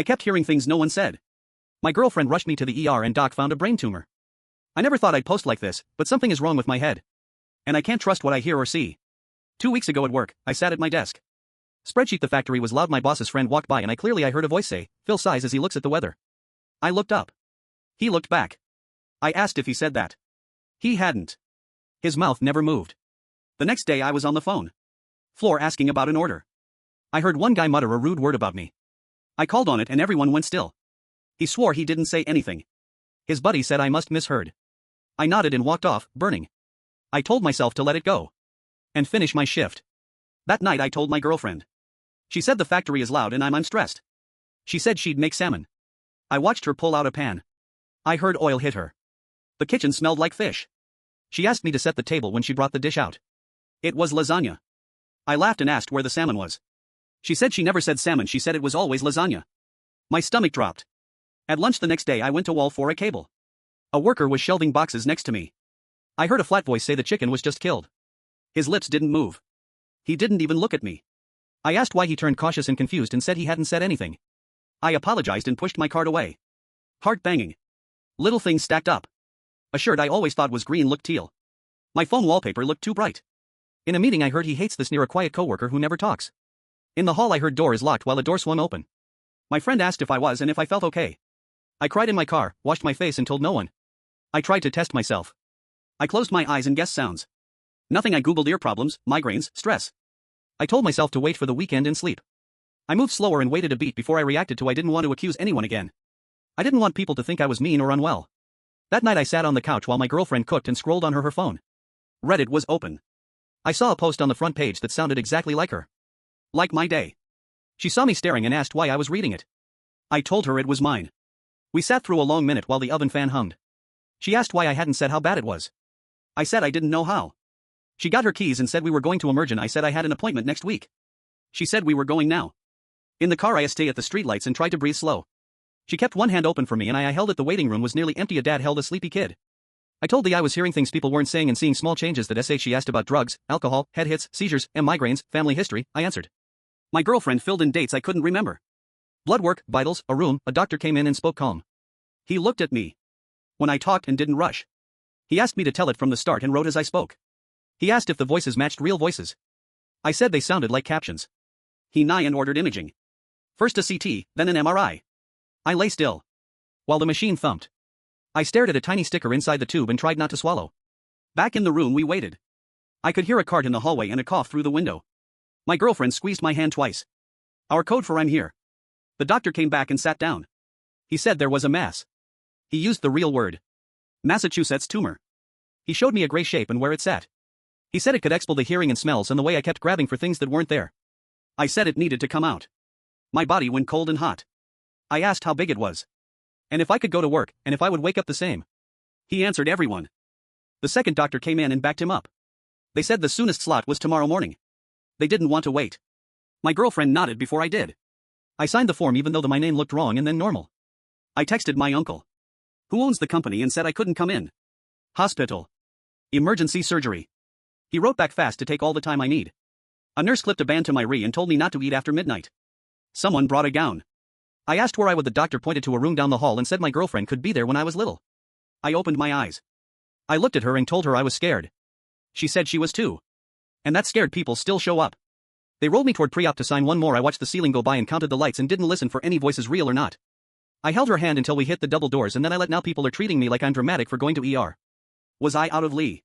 I kept hearing things no one said. My girlfriend rushed me to the ER and doc found a brain tumor. I never thought I'd post like this, but something is wrong with my head. And I can't trust what I hear or see. 2 weeks ago at work, I sat at my desk. Spreadsheet the factory was loud. My boss's friend walked by and I heard a voice say, "Phil sighs as he looks at the weather." I looked up. He looked back. I asked if he said that. He hadn't. His mouth never moved. The next day I was on the phone. Floor asking about an order. I heard one guy mutter a rude word about me. I called on it and everyone went still. He swore he didn't say anything. His buddy said I must misheard. I nodded and walked off, burning. I told myself to let it go. And finish my shift. That night I told my girlfriend. She said the factory is loud and I'm stressed. She said she'd make salmon. I watched her pull out a pan. I heard oil hit her. The kitchen smelled like fish. She asked me to set the table when she brought the dish out. It was lasagna. I laughed and asked where the salmon was. She said she never said salmon, she said it was always lasagna. My stomach dropped. At lunch the next day I went to wall for a cable. A worker was shelving boxes next to me. I heard a flat voice say the chicken was just killed. His lips didn't move. He didn't even look at me. I asked why he turned cautious and confused and said he hadn't said anything. I apologized and pushed my card away. Heart banging. Little things stacked up. A shirt I always thought was green looked teal. My phone wallpaper looked too bright. In a meeting I heard he hates this near a quiet coworker who never talks. In the hall I heard door is locked while a door swung open. My friend asked if I was and if I felt okay. I cried in my car, washed my face and told no one. I tried to test myself. I closed my eyes and guessed sounds. Nothing. I googled ear problems, migraines, stress. I told myself to wait for the weekend and sleep. I moved slower and waited a beat before I reacted to I didn't want to accuse anyone again. I didn't want people to think I was mean or unwell. That night I sat on the couch while my girlfriend cooked and scrolled on her phone. Reddit was open. I saw a post on the front page that sounded exactly like her. Like my day. She saw me staring and asked why I was reading it. I told her it was mine. We sat through a long minute while the oven fan hummed. She asked why I hadn't said how bad it was. I said I didn't know how. She got her keys and said we were going to Emergent. I said I had an appointment next week. She said we were going now. In the car I stayed at the streetlights and tried to breathe slow. She kept one hand open for me and I held it. The waiting room was nearly empty. A dad held a sleepy kid. I told the I was hearing things people weren't saying and seeing small changes that she asked about drugs, alcohol, head hits, seizures, and migraines, family history. I answered. My girlfriend filled in dates I couldn't remember. Blood work, vitals, a room. A doctor came in and spoke calm. He looked at me. When I talked and didn't rush. He asked me to tell it from the start and wrote as I spoke. He asked if the voices matched real voices. I said they sounded like captions. He nodded and ordered imaging. First a CT, then an MRI. I lay still. While the machine thumped. I stared at a tiny sticker inside the tube and tried not to swallow. Back in the room we waited. I could hear a cart in the hallway and a cough through the window. My girlfriend squeezed my hand twice. Our code for I'm here. The doctor came back and sat down. He said there was a mass. He used the real word. Massachusetts tumor. He showed me a gray shape and where it sat. He said it could expel the hearing and smells and the way I kept grabbing for things that weren't there. I said it needed to come out. My body went cold and hot. I asked how big it was. And if I could go to work, and if I would wake up the same. He answered everyone. The second doctor came in and backed him up. They said the soonest slot was tomorrow morning. They didn't want to wait. My girlfriend nodded before I did. I signed the form even though my name looked wrong and then normal. I texted my uncle, who owns the company, and said I couldn't come in. Hospital. Emergency surgery. He wrote back fast to take all the time I need. A nurse clipped a band to my re and told me not to eat after midnight. Someone brought a gown. I asked where I would. The doctor pointed to a room down the hall and said my girlfriend could be there when I was little. I opened my eyes. I looked at her and told her I was scared. She said she was too. And that scared people still show up. They rolled me toward pre-op to sign one more. I watched the ceiling go by and counted the lights and didn't listen for any voices, real or not. I held her hand until we hit the double doors and then I let. Now people are treating me like I'm dramatic for going to ER. Was I out of Lee?